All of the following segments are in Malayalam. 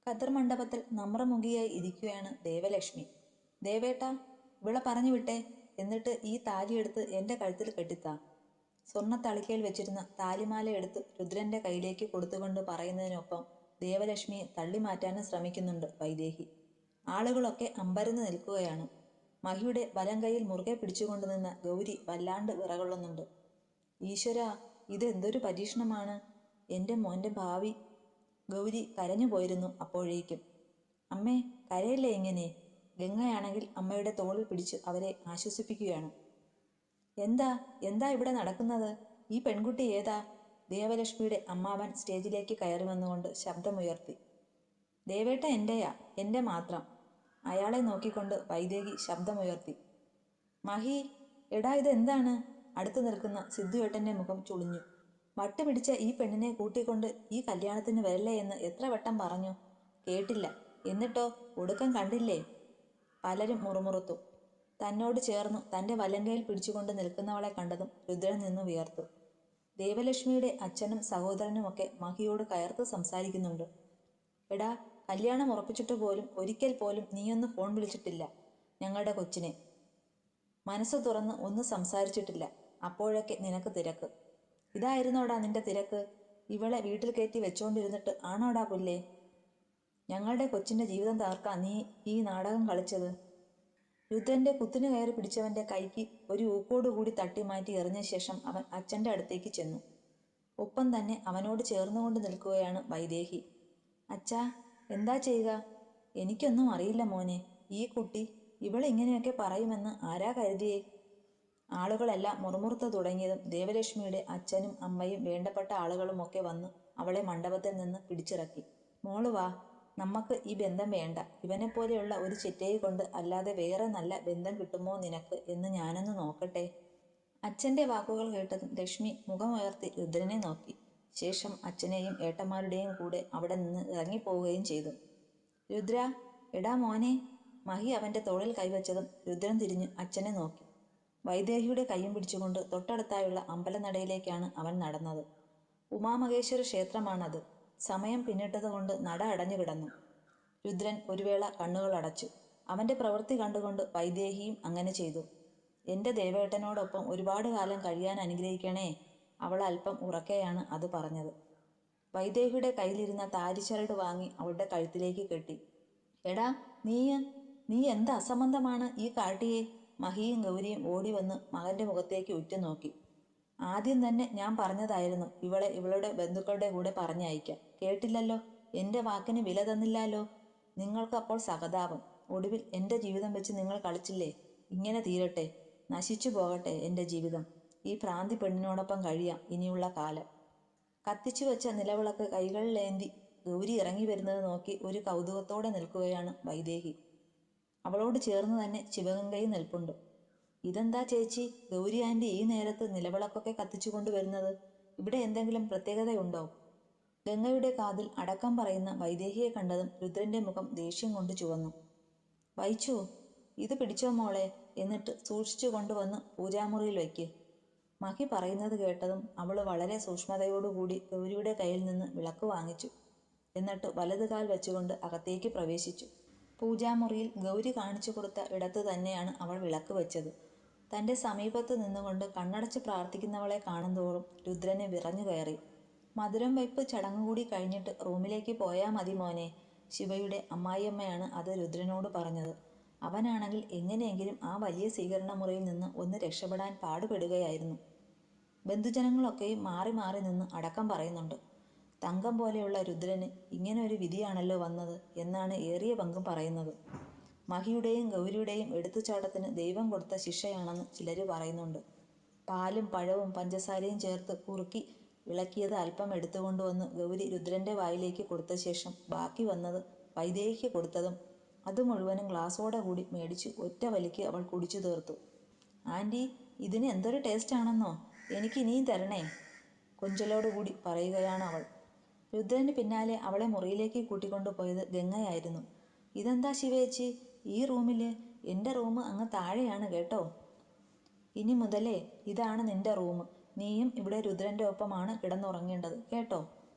ഖദർ മണ്ഡപത്തിൽ നമ്രമുഖിയായി ഇരിക്കുകയാണ് ദേവലക്ഷ്മി. ദേവേട്ടാ, ഇവളെ പറഞ്ഞു വിട്ടേ, എന്നിട്ട് ഈ താലിയെടുത്ത് എന്റെ കഴുത്തിൽ കെട്ടിത്താ. സ്വർണ്ണ തളിക്കയിൽ വെച്ചിരുന്ന താലിമാല എടുത്ത് രുദ്രന്റെ കയ്യിലേക്ക് കൊടുത്തുകൊണ്ട് പറയുന്നതിനൊപ്പം ദേവലക്ഷ്മിയെ തള്ളിമാറ്റാനും ശ്രമിക്കുന്നുണ്ട് വൈദേഹി. ആളുകളൊക്കെ അമ്പരന്ന് നിൽക്കുകയാണ്. മഹിയുടെ വലം കൈയിൽ മുറുകെ പിടിച്ചുകൊണ്ട് നിന്ന ഗൗരി വല്ലാണ്ട് വിറകൊള്ളുന്നുണ്ട്. ഈശ്വരാ, ഇത് എന്തൊരു പരീക്ഷണമാണ്! എന്റെ മോന്റെ ഭാവി! ഗൗരി കരഞ്ഞു പോയിരുന്നു അപ്പോഴേക്കും. അമ്മേ, കരയല്ലേ ഇങ്ങനെ! ഗംഗയാണെങ്കിൽ അമ്മയുടെ തോളിൽ പിടിച്ച് അവരെ ആശ്വസിപ്പിക്കുകയാണ്. എന്താ എന്താ ഇവിടെ നടക്കുന്നത്? ഈ പെൺകുട്ടി ഏതാ? ദേവലക്ഷ്മിയുടെ അമ്മാവൻ സ്റ്റേജിലേക്ക് കയറി വന്നുകൊണ്ട് ശബ്ദമുയർത്തി. ദേവേട്ട എന്റെയാ, എന്റെ മാത്രം. അയാളെ നോക്കിക്കൊണ്ട് വൈദേഹി ശബ്ദമുയർത്തി. മഹി, എടാ ഇതെന്താണ്? അടുത്തു നിൽക്കുന്ന സിദ്ധുവേട്ടന്റെ മുഖം ചുളിഞ്ഞു. വട്ടുപിടിച്ച ഈ പെണ്ണിനെ കൂട്ടിക്കൊണ്ട് ഈ കല്യാണത്തിന് വരില്ലേ എന്ന് എത്ര വട്ടം പറഞ്ഞു? കേട്ടില്ല. എന്നിട്ടോ ഒടുക്കം കണ്ടില്ലേ? പലരും മുറുമുറുത്തു. തന്നോട് ചേർന്നു തന്റെ വലങ്കയിൽ പിടിച്ചുകൊണ്ട് നിൽക്കുന്നവളെ കണ്ടതും രുദ്രൻ നിന്നു വിയർത്തു. ദേവലക്ഷ്മിയുടെ അച്ഛനും സഹോദരനുമൊക്കെ മഹിയോട് കയർത്ത് സംസാരിക്കുന്നുണ്ട്. എടാ, കല്യാണം ഉറപ്പിച്ചിട്ട് പോലും ഒരിക്കൽ പോലും നീയൊന്ന് ഫോൺ വിളിച്ചിട്ടില്ല ഞങ്ങളുടെ കൊച്ചിനെ. മനസ്സ് തുറന്ന് ഒന്ന് സംസാരിച്ചിട്ടില്ല. അപ്പോഴൊക്കെ നിനക്ക് തിരക്ക്. ഇതായിരുന്നോടാ നിന്റെ തിരക്ക്? ഇവളെ വീട്ടിൽ കയറ്റി വെച്ചോണ്ടിരുന്നിട്ട് ആണോടാ പുല്ലേ ഞങ്ങളുടെ കൊച്ചിന്റെ ജീവിതം തകർക്കാൻ നീ ഈ നാടകം കളിച്ചത്? രുദ്രന്റെ കുത്തിനു കയറി പിടിച്ചവന്റെ കൈക്ക് ഒരു ഊക്കോടുകൂടി തട്ടി മാറ്റി എറിഞ്ഞ ശേഷം അവൻ അച്ഛന്റെ അടുത്തേക്ക് ചെന്നു. ഒപ്പം തന്നെ അവനോട് ചേർന്നുകൊണ്ട് നിൽക്കുകയാണ് വൈദേഹി. അച്ഛാ, എന്താ ചെയ്യുക? എനിക്കൊന്നും അറിയില്ല മോനെ. ഈ കുട്ടി ഇവളിങ്ങനെയൊക്കെ പറയുമെന്ന് ആരാ കരുതിയേ? ആളുകളെല്ലാം മുറുമുറുത്തു തുടങ്ങിയതും ദേവലക്ഷ്മിയുടെ അച്ഛനും അമ്മയും വേണ്ടപ്പെട്ട ആളുകളുമൊക്കെ വന്ന് അവളെ മണ്ഡപത്തിൽ നിന്ന് പിടിച്ചിറക്കി. മോള് വാ, നമ്മക്ക് ഈ ബന്ധം വേണ്ട. ഇവനെപ്പോലെയുള്ള ഒരു ചിറ്റയെ കൊണ്ട് അല്ലാതെ വേറെ നല്ല ബന്ധം കിട്ടുമോ നിനക്ക് എന്ന് ഞാനൊന്ന് നോക്കട്ടെ. അച്ഛന്റെ വാക്കുകൾ കേട്ടതും ലക്ഷ്മി മുഖമുയർത്തി രുദ്രനെ നോക്കി. ശേഷം അച്ഛനെയും ഏട്ടന്മാരുടെയും കൂടെ അവിടെ നിന്ന് ഇറങ്ങിപ്പോവുകയും ചെയ്തു. രുദ്ര, എടാ മോനെ! മഹി അവന്റെ തോളിൽ കൈവച്ചതും രുദ്രൻ തിരിഞ്ഞു അച്ഛനെ നോക്കി. വൈദേഹിയുടെ കൈയും പിടിച്ചുകൊണ്ട് തൊട്ടടുത്തായുള്ള അമ്പലനടയിലേക്കാണ് അവൻ നടന്നത്. ഉമാമഹേശ്വര ക്ഷേത്രമാണത്. സമയം പിന്നിട്ടതുകൊണ്ട് നട അടഞ്ഞു കിടന്നു. രുദ്രൻ ഒരു വേള കണ്ണുകൾ അടച്ചു. അവന്റെ പ്രവൃത്തി കണ്ടുകൊണ്ട് വൈദേഹിയും അങ്ങനെ ചെയ്തു. എന്റെ ദേവേട്ടനോടൊപ്പം ഒരുപാട് കാലം കഴിയാൻ അനുഗ്രഹിക്കണേ. അവൾ അല്പം ഉറക്കെയാണ് അത് പറഞ്ഞത്. വൈദേഹിയുടെ കയ്യിലിരുന്ന താലിച്ചരട് വാങ്ങി അവളുടെ കഴുത്തിലേക്ക് കെട്ടി. എടാ, നീ എന്ത് അസംബന്ധമാണ് ഈ കാട്ടിയെ? മഹിയും ഗൗരിയും ഓടി വന്ന് മകന്റെ മുഖത്തേക്ക് ഉറ്റുനോക്കി. ആദ്യം തന്നെ ഞാൻ പറഞ്ഞതായിരുന്നു ഇവളെ ഇവളുടെ ബന്ധുക്കളുടെ കൂടെ പറഞ്ഞയക്കാൻ. കേട്ടില്ലല്ലോ. എന്റെ വാക്കിന് വില തന്നില്ലാലോ. നിങ്ങൾക്ക് അപ്പോൾ സഹതാപം. ഒടുവിൽ എന്റെ ജീവിതം വെച്ച് നിങ്ങൾ കളിച്ചില്ലേ? ഇങ്ങനെ തീരട്ടെ, നശിച്ചു പോകട്ടെ എന്റെ ജീവിതം. ഈ ഭ്രാന്തി പെണ്ണിനോടൊപ്പം കഴിയാം ഇനിയുള്ള കാലം. കത്തിച്ചു വെച്ച നിലവിളക്ക് കൈകളിലേന്തി ഗൗരി ഇറങ്ങി വരുന്നത് നോക്കി ഒരു കൗതുകത്തോടെ നിൽക്കുകയാണ് വൈദേഹി. അവളോട് ചേർന്ന് തന്നെ ശിവഗംഗയും നിൽപ്പുണ്ട്. ഇതെന്താ ചേച്ചി, ഗൗരി ആന്റി ഈ നേരത്ത് നിലവിളക്കൊക്കെ കത്തിച്ചു കൊണ്ടുവരുന്നത്? ഇവിടെ എന്തെങ്കിലും പ്രത്യേകതയുണ്ടോ? ഗംഗയുടെ കാതിൽ അടക്കം പറയുന്ന വൈദേഹിയെ കണ്ടതും രുദ്രന്റെ മുഖം ദേഷ്യം കൊണ്ട് ചുവന്നു. വൈച്ചു, ഇത് പിടിച്ചോ മോളെ, എന്നിട്ട് സൂക്ഷിച്ചു കൊണ്ടുവന്ന് പൂജാമുറിയിൽ വയ്ക്ക്. മഹി പറയുന്നത് കേട്ടതും അവള് വളരെ സൂക്ഷ്മതയോടുകൂടി ഗൗരിയുടെ കയ്യിൽ നിന്ന് വിളക്ക് വാങ്ങിച്ചു. എന്നിട്ട് വലത് കാൽ വെച്ചുകൊണ്ട് അകത്തേക്ക് പ്രവേശിച്ചു. പൂജാമുറിയിൽ ഗൗരി കാണിച്ചു കൊടുത്ത ഇടത്ത് തന്നെയാണ് അവൾ വിളക്ക് വെച്ചത്. തന്റെ സമീപത്ത് നിന്നുകൊണ്ട് കണ്ണടച്ച് പ്രാർത്ഥിക്കുന്നവളെ കാണുന്തോറും രുദ്രന് വിറഞ്ഞു കയറി. മധുരം വയ്പ് ചടങ്ങുകൂടി കഴിഞ്ഞിട്ട് റൂമിലേക്ക് പോയാ മതി മോനെ. ശിവയുടെ അമ്മായിയമ്മയാണ് അത് രുദ്രനോട് പറഞ്ഞത്. അവനാണെങ്കിൽ എങ്ങനെയെങ്കിലും ആ വലിയ സ്വീകരണ മുറിയിൽ നിന്ന് ഒന്ന് രക്ഷപ്പെടാൻ പാടുപെടുകയായിരുന്നു. ബന്ധുജനങ്ങളൊക്കെയും മാറി മാറി നിന്ന് അടക്കം പറയുന്നുണ്ട്. തങ്കം പോലെയുള്ള രുദ്രന് ഇങ്ങനെ ഒരു വിധിയാണല്ലോ വന്നത് എന്നാണ് ഏറിയ പങ്കും പറയുന്നത്. മഹിയുടെയും ഗൗരിയുടെയും എടുത്തുചാട്ടത്തിന് ദൈവം കൊടുത്ത ശിക്ഷയാണെന്ന് ചിലര് പറയുന്നുണ്ട്. പാലും പഴവും പഞ്ചസാരയും ചേർത്ത് കുറുക്കി ഇളക്കിയത് അല്പം എടുത്തുകൊണ്ടുവന്ന് ഗൗരി രുദ്രന്റെ വായിലേക്ക് കൊടുത്ത ശേഷം ബാക്കി വന്നത് വൈദേഹിക്ക് കൊടുത്തതും അത് മുഴുവനും ഗ്ലാസോടെ കൂടി മേടിച്ച് ഒറ്റ വലിക്ക് അവൾ കുടിച്ചു തീർത്തു. ആന്റി, ഇതിന് എന്തൊരു ടേസ്റ്റ് ആണെന്നോ? എനിക്ക് ഇനിയും തരണേ, കൊഞ്ചലോടുകൂടി പറയുകയാണ് അവൾ. രുദ്രന് പിന്നാലെ അവളെ മുറിയിലേക്ക് കൂട്ടിക്കൊണ്ടുപോയത് ഗംഗയായിരുന്നു. ഇതെന്താ ശിവേച്ചി, ഈ റൂമില്? എന്റെ റൂം അങ്ങ് താഴെയാണ് കേട്ടോ. ഇനി മുതലേ ഇതാണ് നിന്റെ റൂം. നീയും ഇവിടെ രുദ്രന്റെ ഒപ്പമാണ് കിടന്നുറങ്ങേണ്ടത് കേട്ടോ.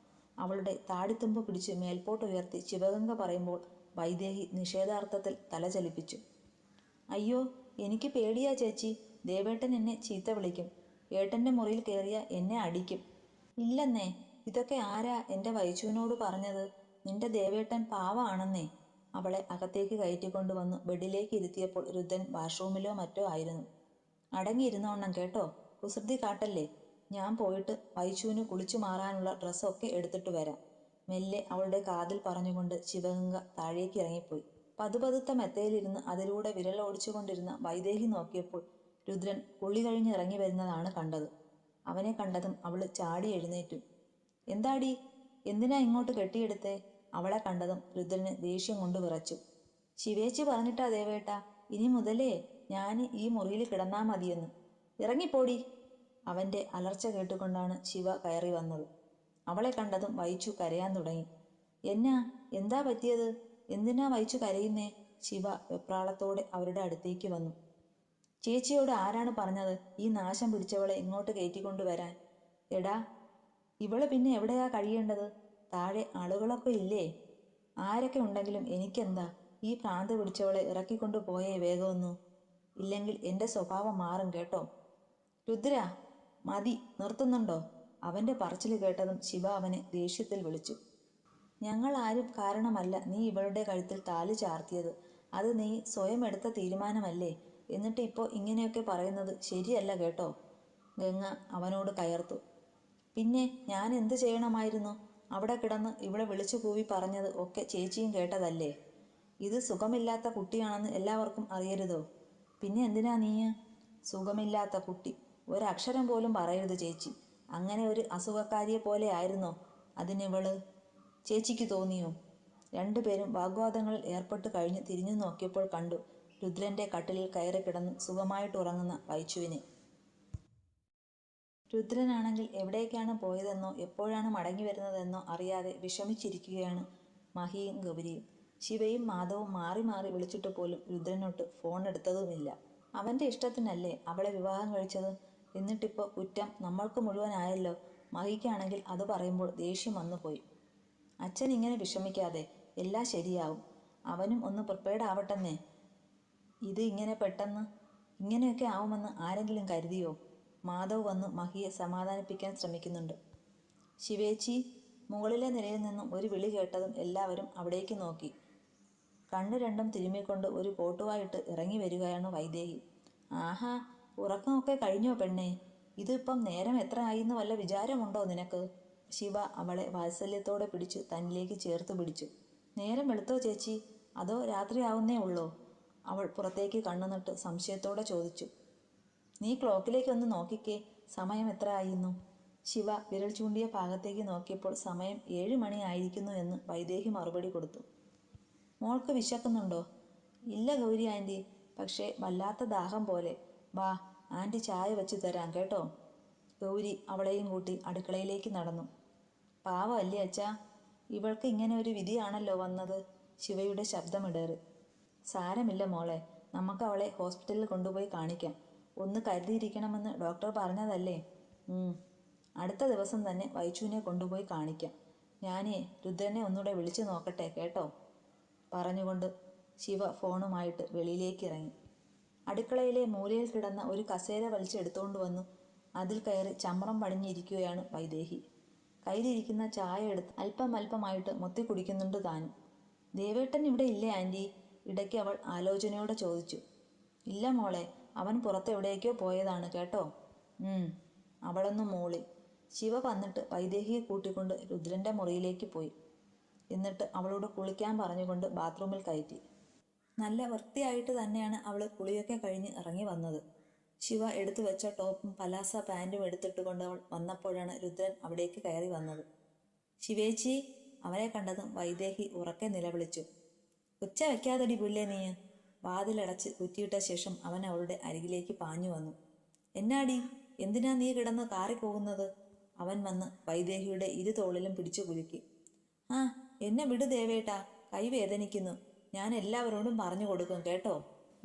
അവളുടെ താടിത്തുമ്പ് പിടിച്ച് മേൽപോട്ടുയർത്തി ശിവഗംഗ പറയുമ്പോൾ വൈദേഹി നിഷേധാർത്ഥത്തിൽ തല ചലിപ്പിച്ചു. അയ്യോ, എനിക്ക് പേടിയാ ചേച്ചി. ദേവേട്ടൻ എന്നെ ചീത്ത വിളിക്കും. ഏട്ടൻ്റെ മുറിയിൽ കയറിയ എന്നെ അടിക്കും. ഇല്ലെന്നേ, ഇതൊക്കെ ആരാ എൻ്റെ വൈച്ചുവിനോട് പറഞ്ഞത്? നിന്റെ ദേവേട്ടൻ പാവമാണെന്നേ. അവളെ അകത്തേക്ക് കയറ്റിക്കൊണ്ടുവന്ന് ബെഡിലേക്ക് ഇരുത്തിയപ്പോൾ രുദ്രൻ വാഷ്റൂമിലോ മറ്റോ ആയിരുന്നു. അടങ്ങിയിരുന്നോണം കേട്ടോ, കുസൃതി കാട്ടല്ലേ. ഞാൻ പോയിട്ട് വൈച്ചുവിന് കുളിച്ചു മാറാനുള്ള ഡ്രസ്സൊക്കെ എടുത്തിട്ട് വരാം. മെല്ലെ അവളുടെ കാതിൽ പറഞ്ഞുകൊണ്ട് ശിവഗംഗ താഴേക്ക് ഇറങ്ങിപ്പോയി. പതുപതുത്ത മെത്തയിലിരുന്ന് അതിലൂടെ വിരലോടിച്ചുകൊണ്ടിരുന്ന വൈദേഹി നോക്കിയപ്പോൾ രുദ്രൻ കുളി കഴിഞ്ഞ് ഇറങ്ങി വരുന്നതാണ് കണ്ടത്. അവനെ കണ്ടതും അവള് ചാടി എഴുന്നേറ്റു. എന്താടി, എന്തിനാ ഇങ്ങോട്ട് കെട്ടിയെടുത്തേ? അവളെ കണ്ടതും രുദ്രന് ദേഷ്യം കൊണ്ട് വിറച്ചു. ശിവേച്ചി പറഞ്ഞിട്ടാ ദേവേട്ടാ, ഇനി മുതലേ ഞാൻ ഈ മുറിയിൽ കിടന്നാ മതിയെന്ന്. ഇറങ്ങിപ്പോടി. അവൻ്റെ അലർച്ച കേട്ടുകൊണ്ടാണ് ശിവ കയറി വന്നത്. അവളെ കണ്ടതും വൈച്ചു കരയാൻ തുടങ്ങി. എന്താ പറ്റിയത്? എന്തിനാ വൈച്ചു കരയുന്നേ? ശിവ വെപ്രാളത്തോടെ അവരുടെ അടുത്തേക്ക് വന്നു. ചേച്ചിയോട് ആരാണ് പറഞ്ഞത് ഈ നാശം പിടിച്ചവളെ ഇങ്ങോട്ട് കയറ്റിക്കൊണ്ടുവരാൻ? എടാ, ഇവള് പിന്നെ എവിടെയാ കഴിയേണ്ടത്? താഴെ ആളുകളൊക്കെ ഇല്ലേ? ആരൊക്കെ ഉണ്ടെങ്കിലും എനിക്കെന്താ? ഈ ഭ്രാന്ത് പിടിച്ചവളെ ഇറക്കിക്കൊണ്ടു പോയേ വേഗമൊന്നു. ഇല്ലെങ്കിൽ എൻ്റെ സ്വഭാവം മാറും കേട്ടോ. രുദ്ര, മതി, നിർത്തുന്നുണ്ടോ? അവൻ്റെ പറച്ചിൽ കേട്ടതും ശിവ അവനെ ദേഷ്യത്തിൽ വിളിച്ചു. ഞങ്ങൾ ആരും കാരണമല്ല നീ ഇവളുടെ കഴുത്തിൽ താലി ചാർത്തിയത്. അത് നീ സ്വയം എടുത്ത തീരുമാനമല്ലേ? എന്നിട്ട് ഇപ്പോൾ ഇങ്ങനെയൊക്കെ പറയുന്നത് ശരിയല്ല കേട്ടോ. ഗംഗ അവനോട് കയർത്തു. പിന്നെ ഞാൻ എന്ത് ചെയ്യണമായിരുന്നു? അവിടെ കിടന്ന് ഇവളെ വിളിച്ചു കൂവി പറഞ്ഞത് ഒക്കെ ചേച്ചിയും കേട്ടതല്ലേ? ഇത് സുഖമില്ലാത്ത കുട്ടിയാണെന്ന് എല്ലാവർക്കും അറിയരുതോ? പിന്നെ എന്തിനാ നീ? സുഖമില്ലാത്ത കുട്ടി ഒരക്ഷരം പോലും പറയരുത് ചേച്ചി. അങ്ങനെ ഒരു അസുഖക്കാരിയെ പോലെ ആയിരുന്നോ അതിനിവള്? ചേച്ചിക്ക് തോന്നിയോ? രണ്ടുപേരും വാഗ്വാദങ്ങളിൽ ഏർപ്പെട്ട് കഴിഞ്ഞ് തിരിഞ്ഞു നോക്കിയപ്പോൾ കണ്ടു രുദ്രൻ്റെ കട്ടിലിൽ കയറി കിടന്ന് സുഖമായിട്ടുറങ്ങുന്ന വൈച്ചുവിനെ. രുദ്രനാണെങ്കിൽ എവിടേക്കാണ് പോയതെന്നോ എപ്പോഴാണ് മടങ്ങി വരുന്നതെന്നോ അറിയാതെ വിഷമിച്ചിരിക്കുകയാണ് മഹിയും ഗൗരിയും. ശിവയും മാധവും മാറി മാറി വിളിച്ചിട്ട് പോലും രുദ്രനോട്ട് ഫോൺ എടുത്തതുമില്ല. അവൻ്റെ ഇഷ്ടത്തിനല്ലേ അവളെ വിവാഹം കഴിച്ചത്? എന്നിട്ടിപ്പോൾ കുറ്റം നമ്മൾക്ക് മുഴുവനായല്ലോ. മഹിക്കാണെങ്കിൽ അത് പറയുമ്പോൾ ദേഷ്യം വന്നുപോയി. അച്ഛൻ ഇങ്ങനെ വിഷമിക്കാതെ, എല്ലാം ശരിയാവും. അവനും ഒന്ന് പ്രിപ്പയർഡ് ആവട്ടെന്നേ. ഇത് ഇങ്ങനെ പെട്ടെന്ന് ഇങ്ങനെയൊക്കെ ആവുമെന്ന് ആരെങ്കിലും കരുതിയോ? മാധവ് വന്ന് മഹിയെ സമാധാനിപ്പിക്കാൻ ശ്രമിക്കുന്നുണ്ട്. ശിവേച്ചി. മുകളിലെ നിലയിൽ നിന്നും ഒരു വിളി കേട്ടതും എല്ലാവരും അവിടേക്ക് നോക്കി. കണ്ണു രണ്ടും തിരുമ്മിക്കൊണ്ട് ഒരു കോട്ടുവായിട്ട് ഇറങ്ങി വരികയാണ് വൈദേഹി. ആഹാ, ഉറക്കമൊക്കെ കഴിഞ്ഞോ പെണ്ണേ? ഇതിപ്പം നേരം എത്ര ആയിന്ന് വല്ല വിചാരമുണ്ടോ നിനക്ക്? ശിവ അവളെ വാത്സല്യത്തോടെ പിടിച്ചു തന്നിലേക്ക് ചേർത്ത് പിടിച്ചു. നേരം വെളുത്തോ ചേച്ചി? അതോ രാത്രിയാവുന്നേ ഉള്ളോ? അവൾ പുറത്തേക്ക് കണ്ണുനട്ട് സംശയത്തോടെ ചോദിച്ചു. നീ ക്ലോക്കിലേക്കൊന്ന് നോക്കിക്കേ, സമയം എത്ര ആയിരുന്നു? ശിവ വിരൽ ചൂണ്ടിയ ഭാഗത്തേക്ക് നോക്കിയപ്പോൾ സമയം 7 മണി ആയിരിക്കുന്നു എന്ന് വൈദേഹി മറുപടി കൊടുത്തു. മോൾക്ക് വിശക്കുന്നുണ്ടോ? ഇല്ല ഗൗരി ആൻറ്റി, പക്ഷേ വല്ലാത്ത ദാഹം പോലെ. വാ, ആൻറ്റി ചായ വെച്ച് തരാം കേട്ടോ. ഗൗരി അവളെയും കൂട്ടി അടുക്കളയിലേക്ക് നടന്നു. പാവമല്ലേ അച്ഛാ, ഇവൾക്ക് ഇങ്ങനെ ഒരു വിധിയാണല്ലോ വന്നത്. ശിവയുടെ ശബ്ദമിടറി. സാരമില്ല മോളെ, നമുക്ക് അവളെ ഹോസ്പിറ്റലിൽ കൊണ്ടുപോയി കാണിക്കാം. ഒന്ന് കരുതിയിരിക്കണമെന്ന് ഡോക്ടർ പറഞ്ഞതല്ലേ? അടുത്ത ദിവസം തന്നെ വൈച്ചുവിനെ കൊണ്ടുപോയി കാണിക്കാം. ഞാനേ രുദ്രനെ ഒന്നുകൂടെ വിളിച്ചു നോക്കട്ടെ കേട്ടോ. പറഞ്ഞുകൊണ്ട് ശിവ ഫോണുമായിട്ട് വെളിയിലേക്ക് ഇറങ്ങി. അടുക്കളയിലെ മൂലയിൽ കിടന്ന ഒരു കസേര വലിച്ചെടുത്തുകൊണ്ട് വന്നു അതിൽ കയറി ചമ്രം പടിഞ്ഞിരിക്കുകയാണ് വൈദേഹി. കയ്യിലിരിക്കുന്ന ചായ എടുത്ത് അല്പം അല്പമായിട്ട് മൊത്തി കുടിക്കുന്നുണ്ട് താനും. ദേവേട്ടൻ ഇവിടെ ഇല്ലേ ആൻറ്റി? ഇടയ്ക്ക് അവൾ ആലോചനയോടെ ചോദിച്ചു. ഇല്ല മോളെ, അവൻ പുറത്തെവിടേക്കോ പോയതാണ് കേട്ടോ. അവളൊന്ന് മൂളി. ശിവ വന്നിട്ട് വൈദേഹിയെ കൂട്ടിക്കൊണ്ട് രുദ്രൻ്റെ മുറിയിലേക്ക് പോയി. എന്നിട്ട് അവളോട് കുളിക്കാൻ പറഞ്ഞുകൊണ്ട് ബാത്റൂമിൽ കയറ്റി. നല്ല വൃത്തിയായിട്ട് തന്നെയാണ് അവൾ കുളിയൊക്കെ കഴിഞ്ഞ് ഇറങ്ങി വന്നത്. ശിവ എടുത്തു വെച്ച ടോപ്പും പലാസ പാൻറ്റും എടുത്തിട്ടുകൊണ്ട് അവൾ വന്നപ്പോഴാണ് രുദ്രൻ അവിടേക്ക് കയറി വന്നത്. ശിവേച്ചി. അവനെ കണ്ടതും വൈദേഹി ഉറക്കെ നിലവിളിച്ചു. ഉച്ച വയ്ക്കാതടി പുല്ലേ നീ. വാതിലടച്ച് കുറ്റിയിട്ട ശേഷം അവൻ അവളുടെ അരികിലേക്ക് പാഞ്ഞു വന്നു. എന്നാടി, എന്തിനാ നീ കിടന്ന് കാറിപ്പോകുന്നത്? അവൻ വന്ന് വൈദേഹിയുടെ ഇരുതോളിലും പിടിച്ചു കുലുക്കി. ആ, എന്നെ വിട് ദേവേട്ടാ, കൈ വേദനിക്കുന്നു. ഞാൻ എല്ലാവരോടും പറഞ്ഞു കൊടുക്കും കേട്ടോ.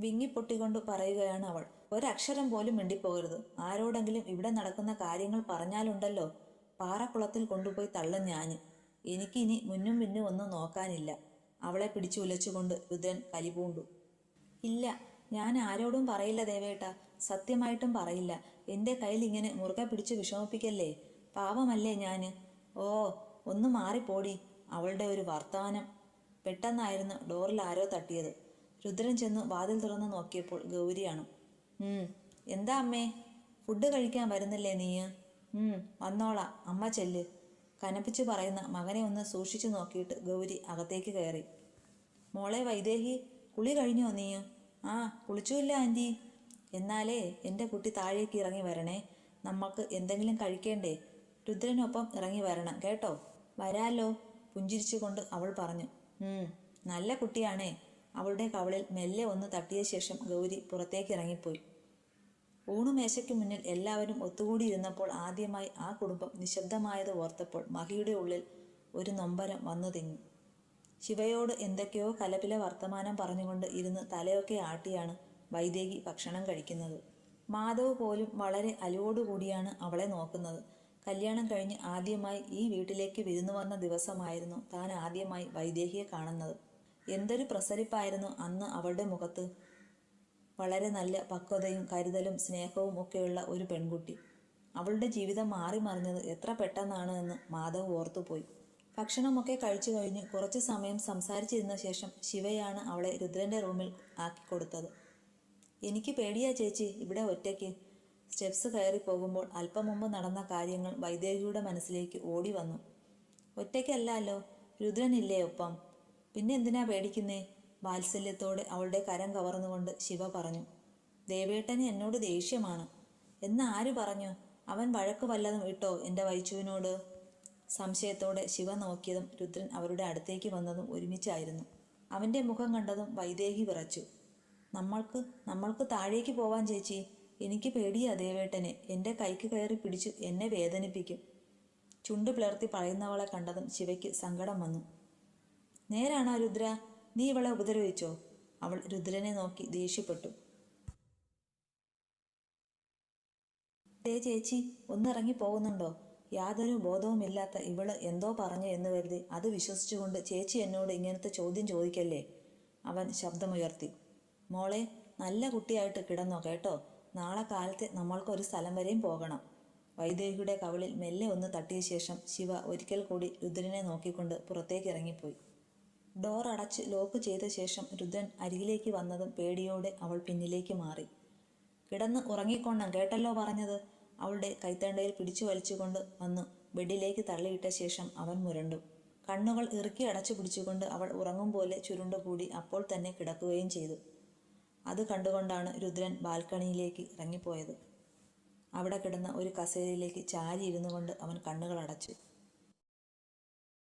വിങ്ങിപ്പൊട്ടിക്കൊണ്ട് പറയുകയാണ് അവൾ. ഒരക്ഷരം പോലും മിണ്ടിപ്പോകരുത്. ആരോടെങ്കിലും ഇവിടെ നടക്കുന്ന കാര്യങ്ങൾ പറഞ്ഞാലുണ്ടല്ലോ, പാറക്കുളത്തിൽ കൊണ്ടുപോയി തള്ളും ഞാൻ. എനിക്കിനി മുന്നും പിന്നും ഒന്നും നോക്കാനില്ല. അവളെ പിടിച്ചു ഉലച്ചുകൊണ്ട് രുദ്രൻ കലിപൂണ്ടു. ഇല്ല, ഞാൻ ആരോടും പറയില്ല ദേവേട്ട, സത്യമായിട്ടും പറയില്ല. എൻ്റെ കയ്യിൽ ഇങ്ങനെ മുറുകെ പിടിച്ച് വിഷമിപ്പിക്കല്ലേ. പാവമല്ലേ ഞാന്. ഓ, ഒന്ന് മാറിപ്പോടി. അവളുടെ ഒരു വർത്തമാനം. പെട്ടെന്നായിരുന്നു ഡോറിൽ ആരോ തട്ടിയത്. രുദ്രൻ ചെന്ന് വാതിൽ തുറന്ന് നോക്കിയപ്പോൾ ഗൗരിയാണ്. എന്താ അമ്മേ, ഫുഡ് കഴിക്കാൻ വരുന്നില്ലേ നീ? വന്നോളാം, അമ്മ ചെല്ല്. കനപ്പിച്ച് പറയുന്ന മകനെ ഒന്ന് സൂക്ഷിച്ചു നോക്കിയിട്ട് ഗൗരി അകത്തേക്ക് കയറി. മോളെ വൈദേഹി, കുളി കഴിഞ്ഞോ നീ? ആ, കുളിച്ചുമില്ല ആൻറ്റി. എന്നാലേ എൻ്റെ കുട്ടി താഴേക്ക് ഇറങ്ങി വരണേ. നമ്മൾക്ക് എന്തെങ്കിലും കഴിക്കേണ്ടേ? രുദ്രനൊപ്പം ഇറങ്ങി വരണം കേട്ടോ. വരാലോ, പുഞ്ചിരിച്ചുകൊണ്ട് അവൾ പറഞ്ഞു. നല്ല കുട്ടിയാണേ. അവളുടെ കവളിൽ മെല്ലെ ഒന്ന് തട്ടിയ ശേഷം ഗൗരി പുറത്തേക്ക് ഇറങ്ങിപ്പോയി. ഊണുമേശയ്ക്ക് മുന്നിൽ എല്ലാവരും ഒത്തുകൂടിയിരുന്നപ്പോൾ ആദ്യമായി ആ കുടുംബം നിശബ്ദമായത് ഓർത്തപ്പോൾ മഹിയുടെ ഉള്ളിൽ ഒരു നൊമ്പരം വന്നു തിങ്ങി. ശിവയോട് എന്തൊക്കെയോ കലപില വർത്തമാനം പറഞ്ഞുകൊണ്ട് ഇരുന്ന് തലയൊക്കെ ആട്ടിയാണ് വൈദേഹി ഭക്ഷണം കഴിക്കുന്നത്. മാധവ് പോലും വളരെ അലിവോടുകൂടിയാണ് അവളെ നോക്കുന്നത്. കല്യാണം കഴിഞ്ഞ് ആദ്യമായി ഈ വീട്ടിലേക്ക് വിരുന്നു വന്ന ദിവസമായിരുന്നു താൻ ആദ്യമായി വൈദേഹിയെ കാണുന്നത്. എന്തൊരു പ്രസരിപ്പായിരുന്നു അന്ന് അവളുടെ മുഖത്ത്. വളരെ നല്ല പക്വതയും കരുതലും സ്നേഹവും ഒക്കെയുള്ള ഒരു പെൺകുട്ടി. അവളുടെ ജീവിതം മാറി മറിഞ്ഞത് എത്ര പെട്ടെന്നാണ് എന്ന് മാധവ് ഓർത്തുപോയി. ഭക്ഷണമൊക്കെ കഴിച്ചു കഴിഞ്ഞ് കുറച്ചു സമയം സംസാരിച്ചിരുന്ന ശേഷം ശിവയാണ് അവളെ രുദ്രൻ്റെ റൂമിൽ ആക്കിക്കൊടുത്തത്. എനിക്ക് പേടിയാ ചേച്ചി ഇവിടെ ഒറ്റയ്ക്ക്. സ്റ്റെപ്സ് കയറി പോകുമ്പോൾ അല്പം മുമ്പ് നടന്ന കാര്യങ്ങൾ വൈദേഹിയുടെ മനസ്സിലേക്ക് ഓടി വന്നു. ഒറ്റയ്ക്കല്ലല്ലോ, രുദ്രനില്ലേ ഒപ്പം. പിന്നെ എന്തിനാ പേടിക്കുന്നേ? വാത്സല്യത്തോടെ അവളുടെ കരം കവർന്നുകൊണ്ട് ശിവ പറഞ്ഞു. ദേവേട്ടന് എന്നോട് ദേഷ്യമാണ്. എന്ന് ആര് പറഞ്ഞു? അവൻ വഴക്ക് വല്ലതും ഇട്ടോ എൻ്റെ വൈച്ചുവിനോട്? സംശയത്തോടെ ശിവ നോക്കിയതും രുദ്രൻ അവരുടെ അടുത്തേക്ക് വന്നതും ഒരുമിച്ചായിരുന്നു. അവൻ്റെ മുഖം കണ്ടതും വൈദേഹി വിറച്ചു. നമ്മൾക്ക് താഴേക്ക് പോവാൻ ചേച്ചി. എനിക്ക് പേടിയാ ദേവേട്ടനെ. എൻ്റെ കൈക്ക് കയറി പിടിച്ചു എന്നെ വേദനിപ്പിക്കും. ചുണ്ടു പിളർത്തി പറയുന്നവളെ കണ്ടതും ശിവയ്ക്ക് സങ്കടം വന്നു. നേരാണോ രുദ്ര? നീ ഇവളെ ഉപദ്രവിച്ചോ? അവൾ രുദ്രനെ നോക്കി ദേഷ്യപ്പെട്ടു. ചേച്ചി ഒന്നിറങ്ങി പോകുന്നുണ്ടോ? യാതൊരു ബോധവുമില്ലാത്ത ഇവള് എന്തോ പറഞ്ഞു എന്ന് കരുതി അത് വിശ്വസിച്ചുകൊണ്ട് ചേച്ചി എന്നോട് ഇങ്ങനത്തെ ചോദ്യം ചോദിക്കല്ലേ. അവൻ ശബ്ദമുയർത്തി. മോളെ, നല്ല കുട്ടിയായിട്ട് കിടന്നോ കേട്ടോ. നാളെ കാലത്ത് നമ്മൾക്കൊരു സ്ഥലം വരെയും പോകണം. വൈദേഹിയുടെ കവളിൽ മെല്ലെ ഒന്ന് തട്ടിയ ശേഷം ശിവ ഒരിക്കൽ കൂടി രുദ്രനെ നോക്കിക്കൊണ്ട് പുറത്തേക്ക് ഇറങ്ങിപ്പോയി. ഡോർ അടച്ച് ലോക്ക് ചെയ്ത ശേഷം രുദ്രൻ അരികിലേക്ക് വന്നതും പേടിയോടെ അവൾ പിന്നിലേക്ക് മാറി. കിടന്ന് ഉറങ്ങിക്കൊണ്ണം കേട്ടല്ലോ പറഞ്ഞത്. അവളുടെ കൈത്തണ്ടയിൽ പിടിച്ചു വലിച്ചുകൊണ്ട് വന്നു ബെഡിലേക്ക് തള്ളിയിട്ട ശേഷം അവൻ മുരണ്ടു. കണ്ണുകൾ ഇറുക്കി അടച്ചു പിടിച്ചുകൊണ്ട് അവൾ ഉറങ്ങും പോലെ ചുരുണ്ടുകൂടി അപ്പോൾ തന്നെ കിടക്കുകയും ചെയ്തു. അത് കണ്ടുകൊണ്ടാണ് രുദ്രൻ ബാൽക്കണിയിലേക്ക് ഇറങ്ങിപ്പോയത്. അവിടെ കിടന്ന ഒരു കസേരയിലേക്ക് ചാരി ഇരുന്നു കൊണ്ട് അവൻ കണ്ണുകൾ അടച്ചു.